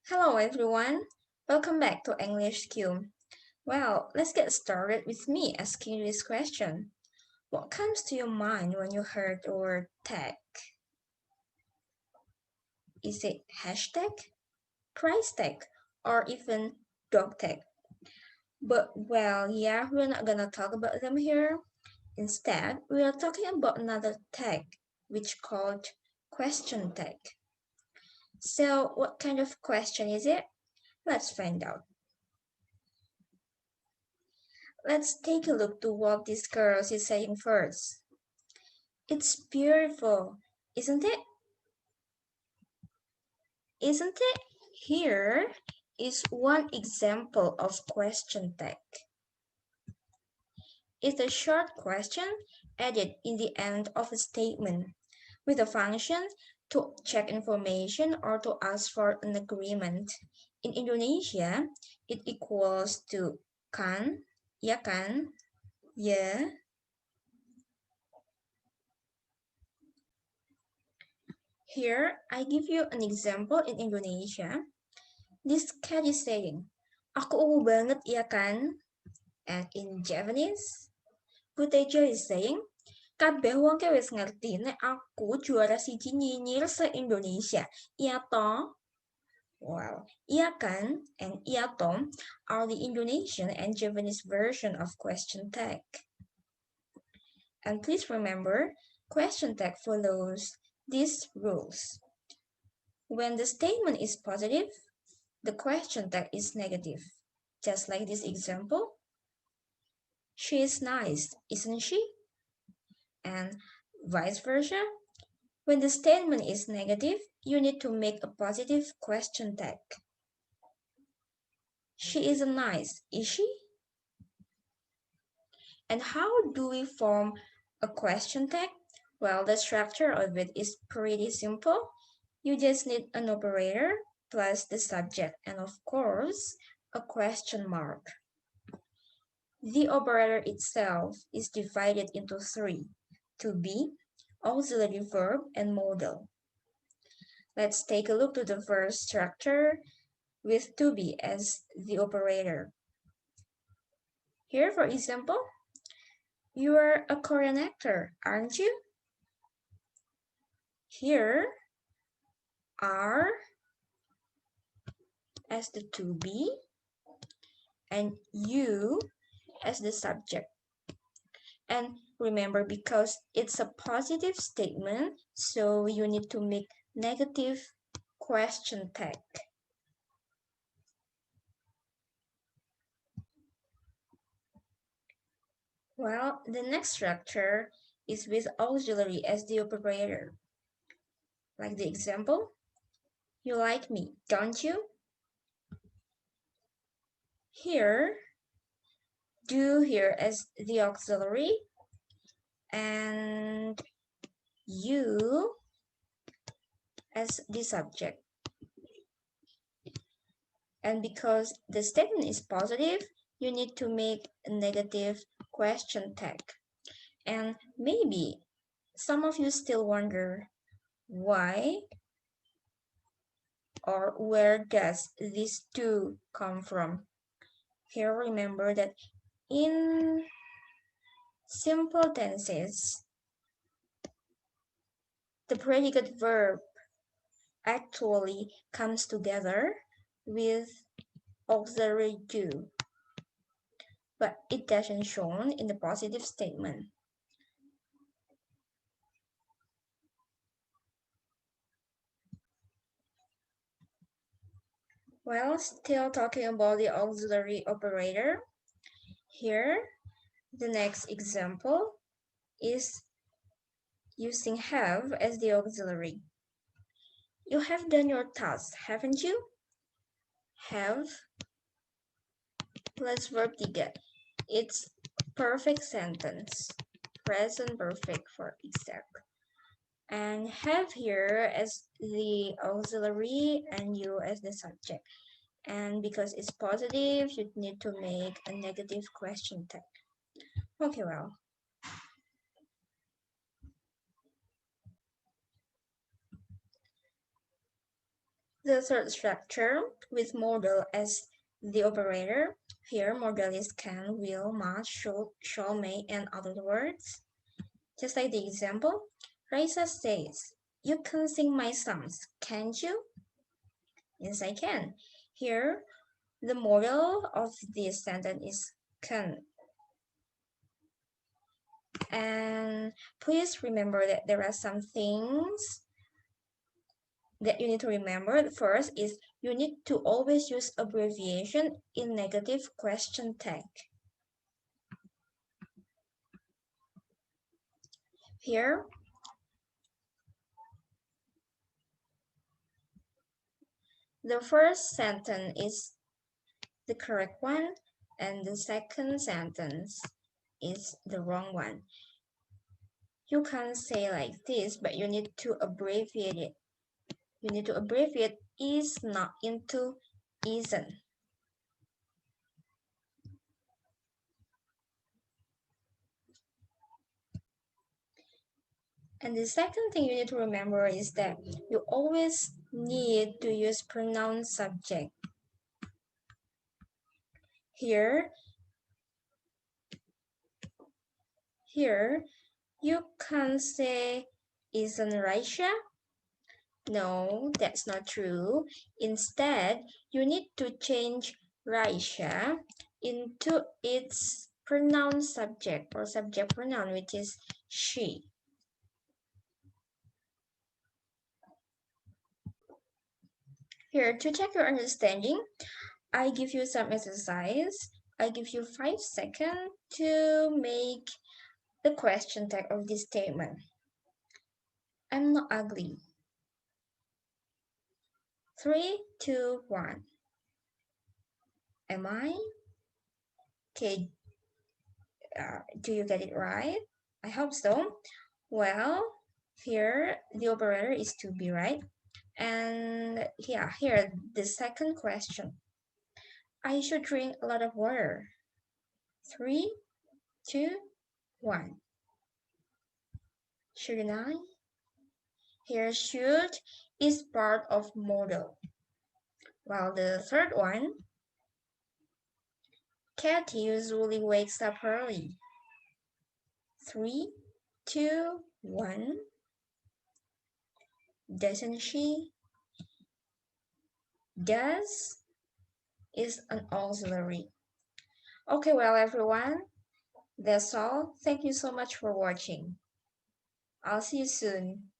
Hello everyone, welcome back to English Q. Well, let's get started with me asking you this question. What comes to your mind when you heard the word tag? Is it hashtag, price tag, or even dog tag? But we're not gonna talk about them here. Instead, we are talking about another tag, which called question tag. So, what kind of question is it? Let's find out. Let's take a look to what this girl is saying first. It's beautiful, isn't it? Isn't it? Here is one example of question tag. It's a short question added in the end of a statement with a function to check information or to ask for an agreement. In Indonesia, it equals to kan, ya kan, ya. Here, I give you an example in Indonesia. This cat is saying, "Aku ungu banget ya kan?" And in Japanese, Butejo is saying, "Kabeh wong ke wis ngerti nek aku juara siji nyinyir se-Indonesia. Iya toh?" Well, iya kan and iya toh are the Indonesian and Japanese version of question tag. And please remember, question tag follows these rules. When the statement is positive, the question tag is negative. Just like this example, she is nice, isn't she? And vice versa. When the statement is negative, you need to make a positive question tag. She isn't nice, is she? And how do we form a question tag? Well, the structure of it is pretty simple. You just need an operator plus the subject and of course, a question mark. The operator itself is divided into three, to be, auxiliary verb, and modal. Let's take a look to the first structure with to be as the operator. Here, for example, you are a Korean actor, aren't you? Here are as the to be and you as the subject. And remember, because it's a positive statement, so you need to make negative question tag. Well, the next structure is with auxiliary as the operator. Like the example, you like me, don't you? Here, do here as the auxiliary and you as the subject. And because the statement is positive, you need to make a negative question tag. And maybe some of you still wonder why or where does this to come from? Here, remember that in simple tenses, the predicate verb actually comes together with auxiliary do, but it doesn't shown in the positive statement. Well, still talking about the auxiliary operator, here the next example is using have as the auxiliary. You have done your task, haven't you? Have plus verb 3. It's perfect sentence. Present perfect for exact. And have here as the auxiliary and you as the subject. And because it's positive, you need to make a negative question tag. Okay, well. The third structure with modal as the operator. Here, modal is can, will, must, should, shall, may, and other words. Just like the example, Raisa says, "You can sing my songs, can't you?" Yes, I can. Here, the modal of this sentence is can. And please remember that there are some things that you need to remember. First is you need to always use abbreviation in negative question tag. Here, the first sentence is the correct one, and the second sentence is the wrong one. You can say like this, but you need to abbreviate it. You need to abbreviate is not into isn't. And the second thing you need to remember is that you always need to use pronoun subject. Here, you can say, "Isn't Raisha?" No, that's not true. Instead, you need to change Raisha into its pronoun subject or subject pronoun, which is she. Here, to check your understanding, I give you some exercise. I give you 5 seconds to make the question tag of this statement. I'm not ugly. 3, 2, 1. Am I? Okay, do you get it right? I hope so. Well, here the operator is to be, right? And yeah, here the second question. I should drink a lot of water. 3, 2, 1. Shouldn't I? Here should is part of modal. While the third one, Cat usually wakes up early. 3, 2, 1. Doesn't she? Does is an auxiliary. Okay, well, everyone, that's all. Thank you so much for watching. I'll see you soon.